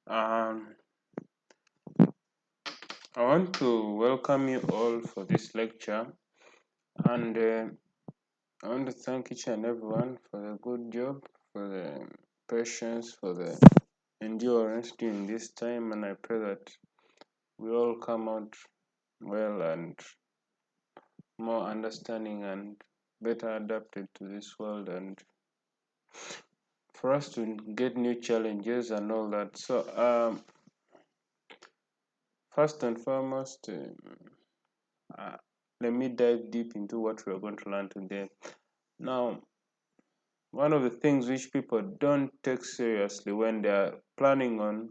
Um, I want to welcome you all for this lecture, and I want to thank each and everyone for the good job, for the patience, for the endurance during this time, and I pray that we all come out well and more understanding and better adapted to this world, and for us to get new challenges and all that. So, first and foremost, uh, let me dive deep into what we are going to learn today. Now, one of the things which people don't take seriously when they are planning on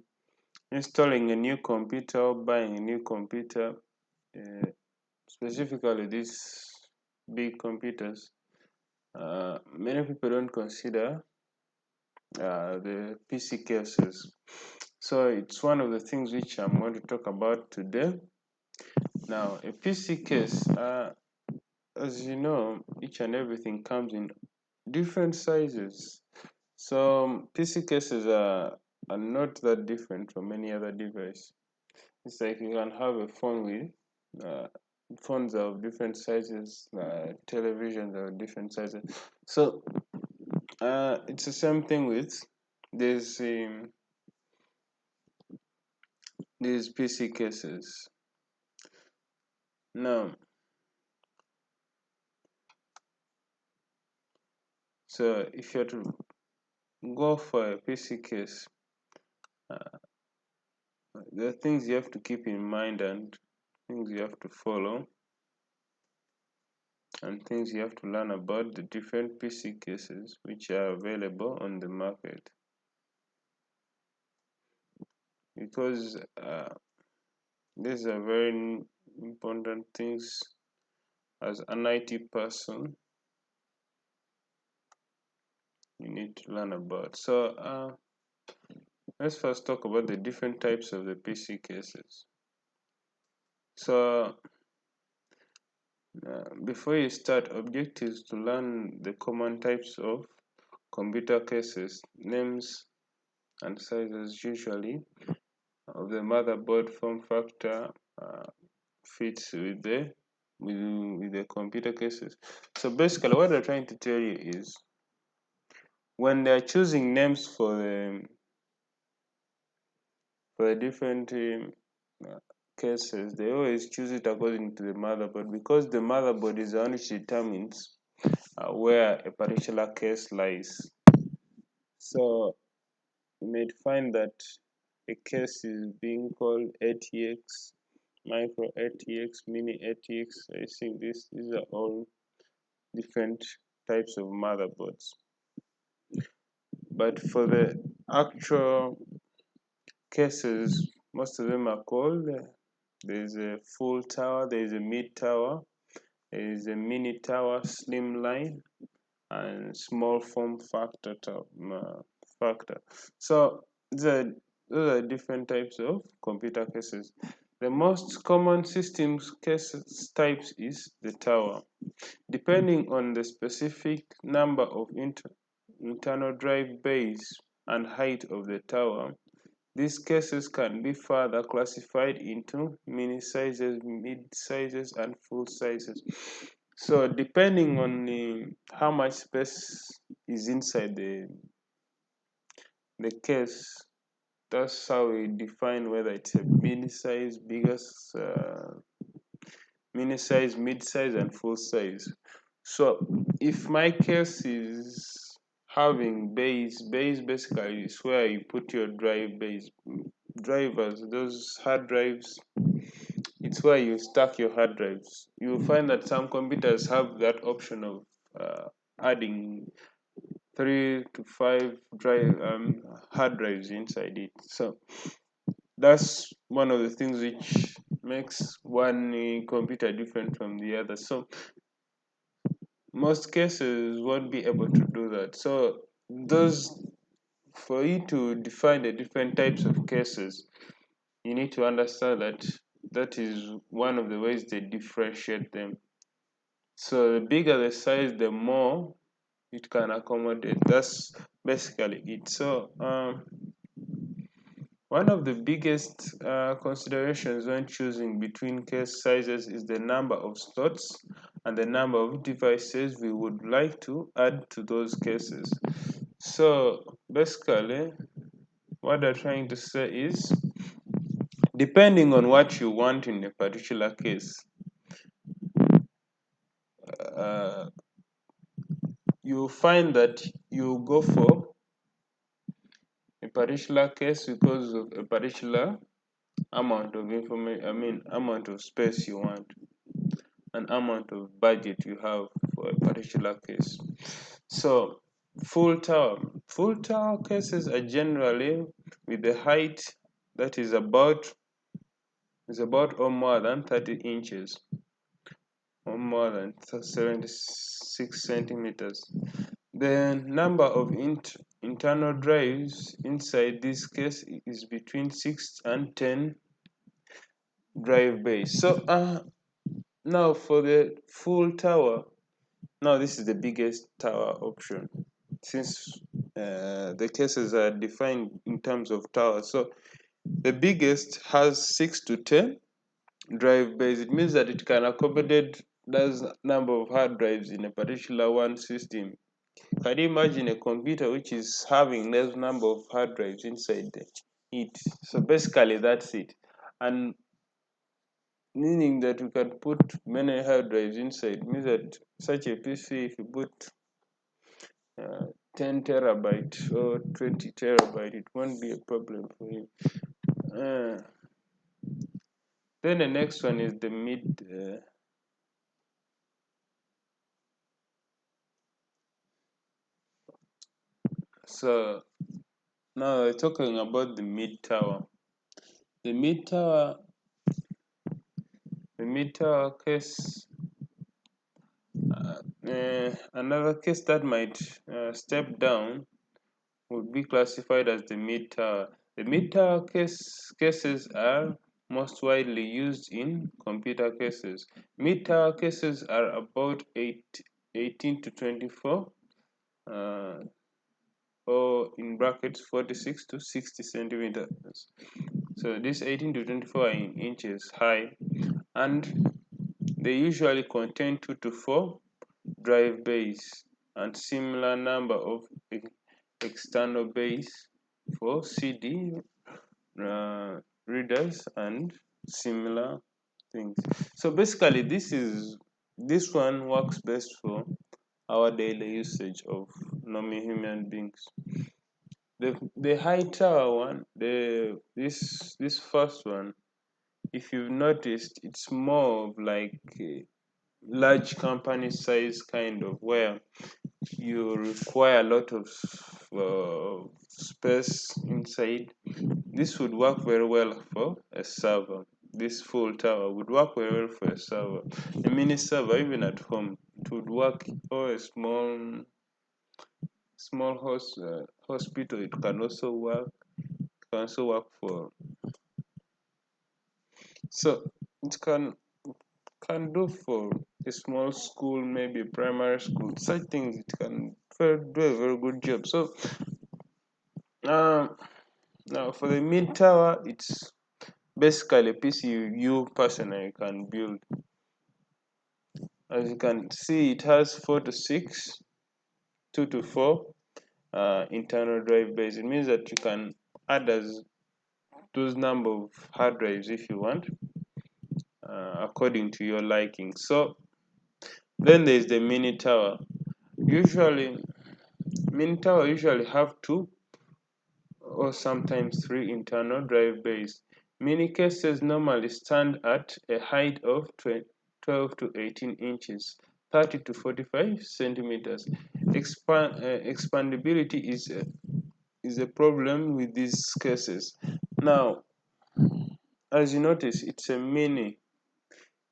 installing a new computer or buying a new computer, uh, specifically these big computers, many people don't consider the PC cases. So it's one of the things which I'm going to talk about today. Now, a PC case, as you know, each and everything comes in different sizes. So PC cases are not that different from any other device. It's like you can have a phone with phones of different sizes, televisions of different sizes. So it's the same thing with these these PC cases. Now, so if you're to go for a PC case, uh, there are things you have to keep in mind and things you have to follow and things you have to learn about the different PC cases which are available on the market, because these are very important things as an IT person you need to learn about. So let's first talk about the different types of the PC cases. So before you start, objectives to learn the common types of computer cases, names and sizes usually of the motherboard, form factor, fits with the computer cases. So basically, what they're trying to tell you is when they're choosing names for the different uh, cases, they always choose it according to the motherboard, because the motherboard is the one which determines where a particular case lies. So you may find that a case is being called ATX, micro ATX, mini ATX. I think these are all different types of motherboards. But for the actual cases, most of them are called. There's a full tower, there's a mid tower, there is a mini tower, slimline, and small form factor factor. So those are different types of computer cases. The most common systems cases types is the tower. Depending on the specific number of internal drive bays and height of the tower, these cases can be further classified into mini sizes, mid sizes, and full sizes. So depending on how much space is inside the case, that's how we define whether it's a mini size, mini size, mid size, and full size. So if my case is having bays basically is where you put your drivers, those hard drives. It's where you stack your hard drives. You'll find that some computers have that option of adding 3 to 5 hard drives inside it. So that's one of the things which makes one computer different from the other. So most cases won't be able to do that. So those for you to define the different types of cases, you need to understand that that is one of the ways they differentiate them. So the bigger the size, the more it can accommodate. That's basically it. So One of the biggest considerations when choosing between case sizes is the number of slots and the number of devices we would like to add to those cases. So basically, what they're trying to say is, depending on what you want in a particular case, uh, you find that you go for a particular case because of a particular amount of information, amount of space you want, an amount of budget you have for a particular case. So full tower cases are generally with the height that is about or more than 30 inches or more than 76 centimeters. The number of internal drives inside this case is between 6 and 10 drive bays. So now for the full tower, now this is the biggest tower option, since the cases are defined in terms of towers. So the biggest has 6 to 10 drive bays. It means that it can accommodate that number of hard drives in a particular one system. Can you imagine a computer which is having less number of hard drives inside it? So basically that's it. And meaning that we can put many hard drives inside means that such a PC, if you put uh, 10 terabyte or 20 terabyte, it won't be a problem for you. Uh, then the next one is the mid. So now we're talking about the mid tower. The mid tower, the mid tower case. Another case that might step down would be classified as the mid tower. The mid tower cases are most widely used in computer cases. Mid tower cases are about 18 to 24, uh, or in brackets 46 to 60 centimeters. So this 18 to 24 are in inches high, and they usually contain 2 to 4 drive bays and similar number of external bays for CD readers and similar things. So basically, this one works best for our daily usage of normal human beings. The high tower one, this first one, if you've noticed, it's more of like a large company size kind of, where you require a lot of space inside. This would work very well for a server. This full tower would work very well for a server. A mini server, even at home, it would work. Or a small hospital, it can also work. It can also work for. So it can do for a small school, maybe primary school. Such things, it can do a very good job. So um, now for the mid tower, it's basically a PC you personally can build. As you can see, it has 4 to 6, 2 to 4 internal drive bays. It means that you can add as those number of hard drives if you want, according to your liking. So then there's the mini tower. Usually, mini tower usually have 2 or sometimes 3 internal drive bays. Mini cases normally stand at a height of 12 to 18 inches, 30 to 45 centimeters. Expandability is a problem with these cases. Now, as you notice, it's a mini,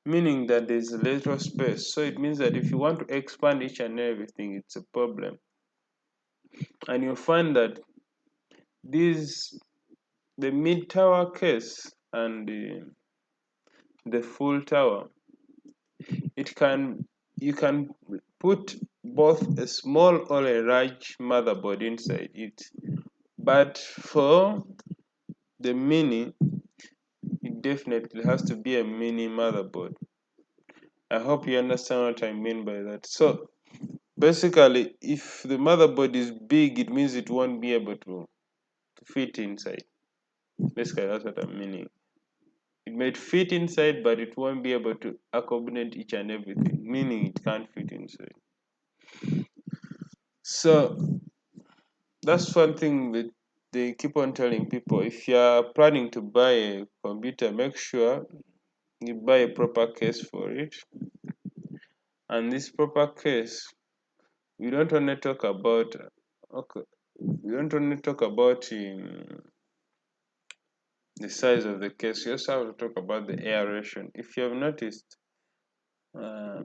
meaning that there's a little space. So it means that if you want to expand each and everything, it's a problem. And you'll find that these the mid tower case and the full tower, it can you can put both a small or a large motherboard inside it. But for the mini, it definitely has to be a mini motherboard. I hope you understand what I mean by that. So basically, if the motherboard is big, it means it won't be able to fit inside. Basically, that's what I'm meaning. It might fit inside, but it won't be able to accommodate each and everything, meaning it can't fit inside. So that's one thing that they keep on telling people. If you're planning to buy a computer, make sure you buy a proper case for it. And this proper case, we don't only talk about, okay, we don't only talk about the size of the case. You also have to talk about the aeration. If you have noticed, uh,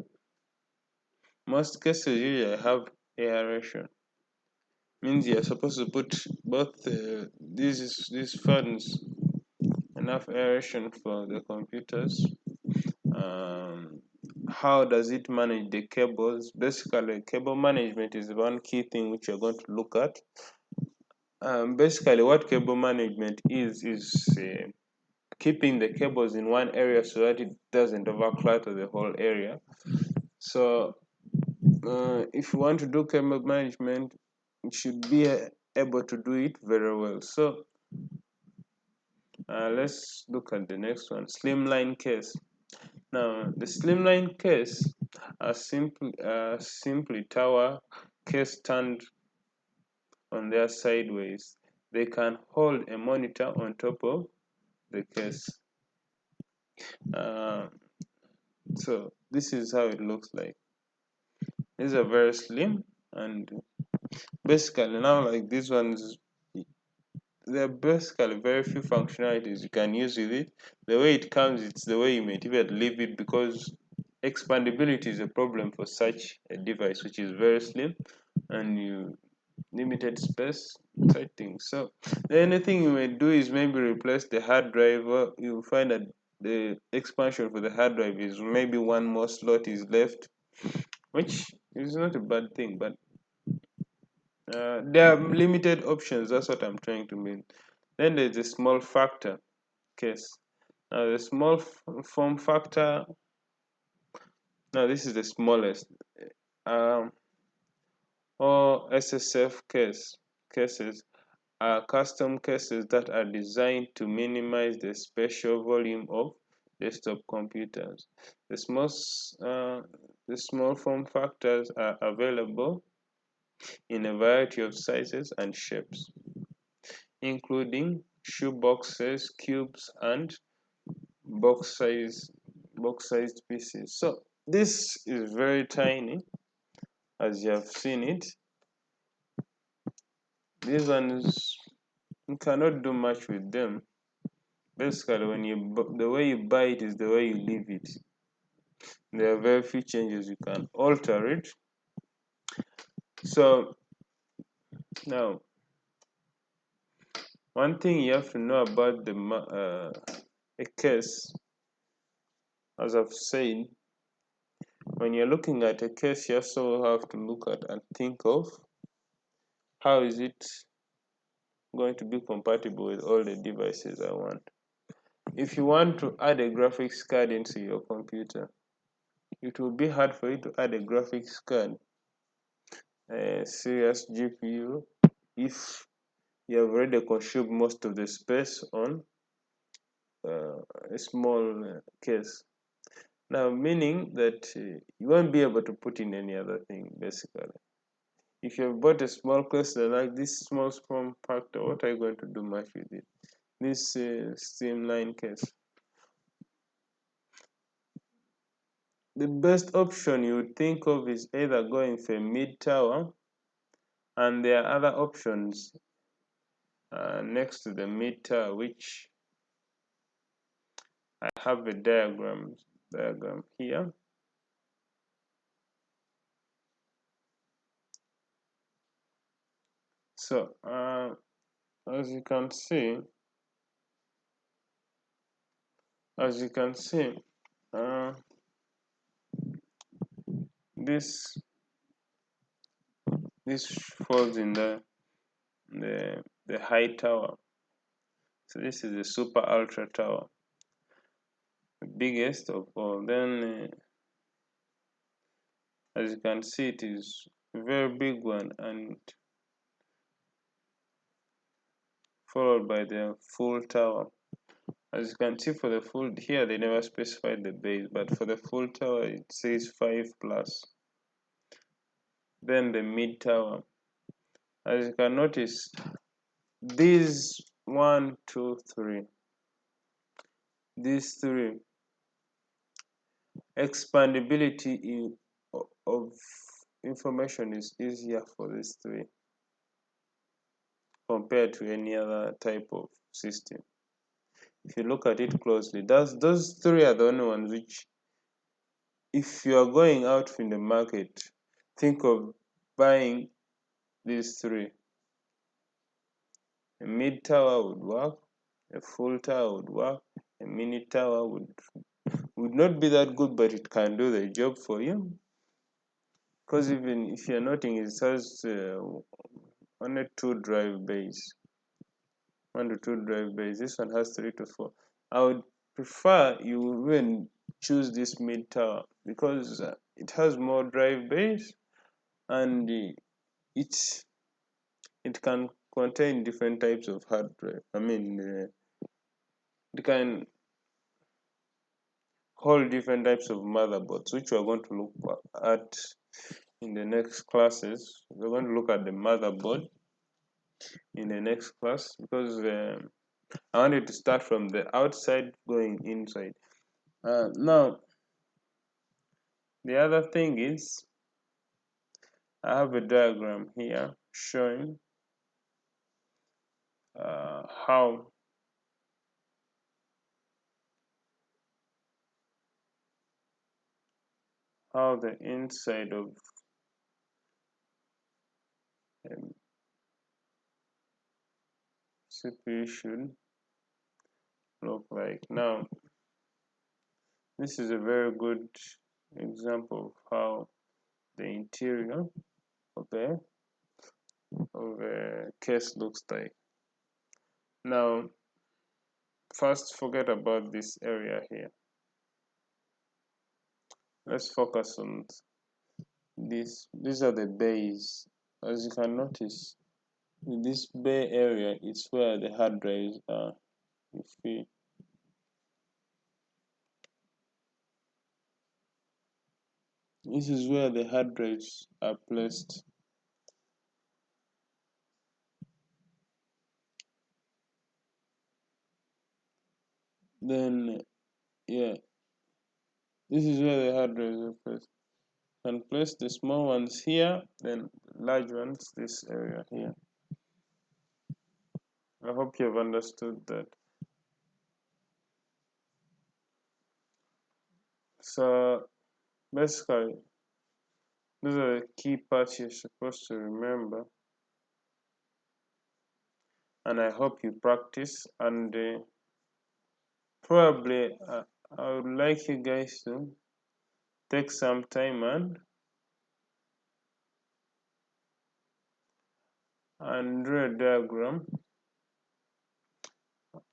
most cases usually have aeration. Means you're supposed to put both these fans enough aeration for the computers. How does it manage the cables? Basically, cable management is one key thing which you're going to look at. Basically, what cable management is keeping the cables in one area so that it doesn't overclutter the whole area. So if you want to do cable management, you should be able to do it very well. So let's look at the next one, slimline case. Now the slimline case are simply tower case turned on their sideways. They can hold a monitor on top of the case. uh, so this is how it looks like. These are very slim, and basically now, like these ones, there are basically very few functionalities you can use with it. The way it comes, it's the way you might even leave it, because expandability is a problem for such a device which is very slim and you limited space inside things. So the only thing you may do is maybe replace the hard drive. Well, you find that the expansion for the hard drive is maybe one more slot is left, which is not a bad thing, but there are limited options. That's what I'm trying to mean. Then there's a small factor case. Now the small form factor. Now this is the smallest. Um, or SSF cases are custom cases that are designed to minimize the spatial volume of desktop computers. The small form factors are available in a variety of sizes and shapes, including shoe boxes, cubes, and box size box sized pieces. So this is very tiny, as you have seen it. These ones, you cannot do much with them. Basically, when the way you buy it is the way you leave it. There are very few changes you can alter it. So now, one thing you have to know about a case, as I've said, when you're looking at a case, you also have to look at and think of how is it going to be compatible with all the devices I want. If you want to add a graphics card into your computer, it will be hard for you to add a graphics card, a serious GPU, if you have already consumed most of the space on a small case. Now, meaning that you won't be able to put in any other thing, basically. If you have bought a small case like this small form factor, what are you going to do much with it? This Slimline case. The best option you would think of is either going for a mid tower, and there are other options next to the mid tower, which I have a diagram here. So as you can see, as you can see, uh, this this falls in the high tower. So this is the super ultra tower, the biggest of all. Then as you can see, it is a very big one, and followed by the full tower. As you can see, for the full, here they never specified the base, but for the full tower it says 5 plus. Then the mid tower. As you can notice, these 1, 2, 3, these three, expandability of information is easier for these three compared to any other type of system. If you look at it closely, those three are the only ones which, if you are going out in the market, think of buying these three. A mid tower would work, a full tower would work, a mini tower would not be that good, but it can do the job for you. Because even if you're noting, it has only 2 drive bays, 1 to 2 drive bays. This one has 3 to 4. I would prefer you even choose this mid tower because it has more drive bays, and it can contain different types of hard drive. I mean, it can hold different types of motherboards, which we're going to look at in the next classes. We're going to look at the motherboard in the next class because I wanted to start from the outside going inside. Now, the other thing is, I have a diagram here showing how the inside of um, CPU should look like. Now, this is a very good example of how the interior of a case looks like. Now, first forget about this area here. Let's focus on this. These are the bays. As you can notice, in this bay area is where the hard drives are. You see, this is where the hard drives are placed. Then, yeah, this is where the hard drives are placed. And place the small ones here, then large ones this area here. I hope you've understood that. So basically, those are the key parts you're supposed to remember, and I hope you practice. And probably I would like you guys to take some time and draw a diagram.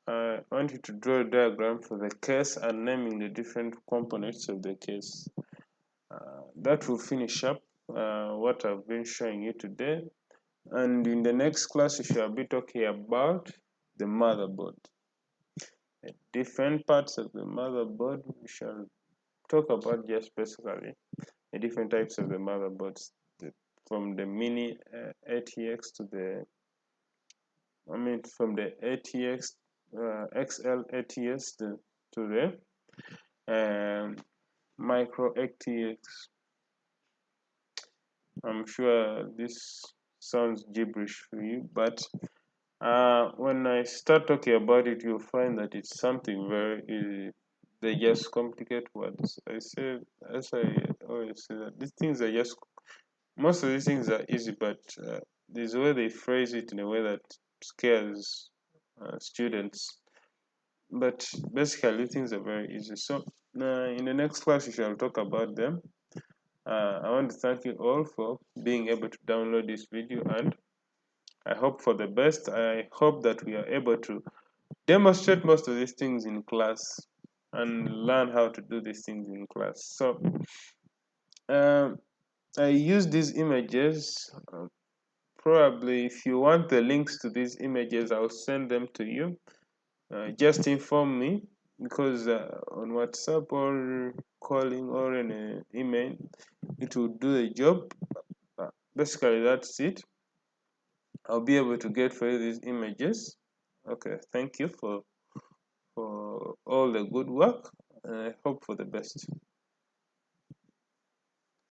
I want you to draw a diagram for the case and naming the different components of the case. That will finish up what I've been showing you today. And in the next class, we shall be talking about the motherboard. The different parts of the motherboard, we shall talk about just basically the different types of the motherboards, from the mini ATX to from the ATX, XL ATX to the micro ATX. I'm sure this sounds gibberish for you, but when I start talking about it, you'll find that it's something very easy. They just complicate words. As I always say, that these things are just, most of these things are easy, but there's a way they phrase it in a way that scares students. But basically, things are very easy. So, in the next class, we shall talk about them. I want to thank you all for being able to download this video, and I hope for the best. I hope that we are able to demonstrate most of these things in class and learn how to do these things in class. So um, I use these images. Probably if you want the links to these images, I'll send them to you. Just inform me, because on WhatsApp or calling or in an email, it will do the job. Basically, that's it. I'll be able to get for you these images. Okay, thank you for all the good work. I hope for the best.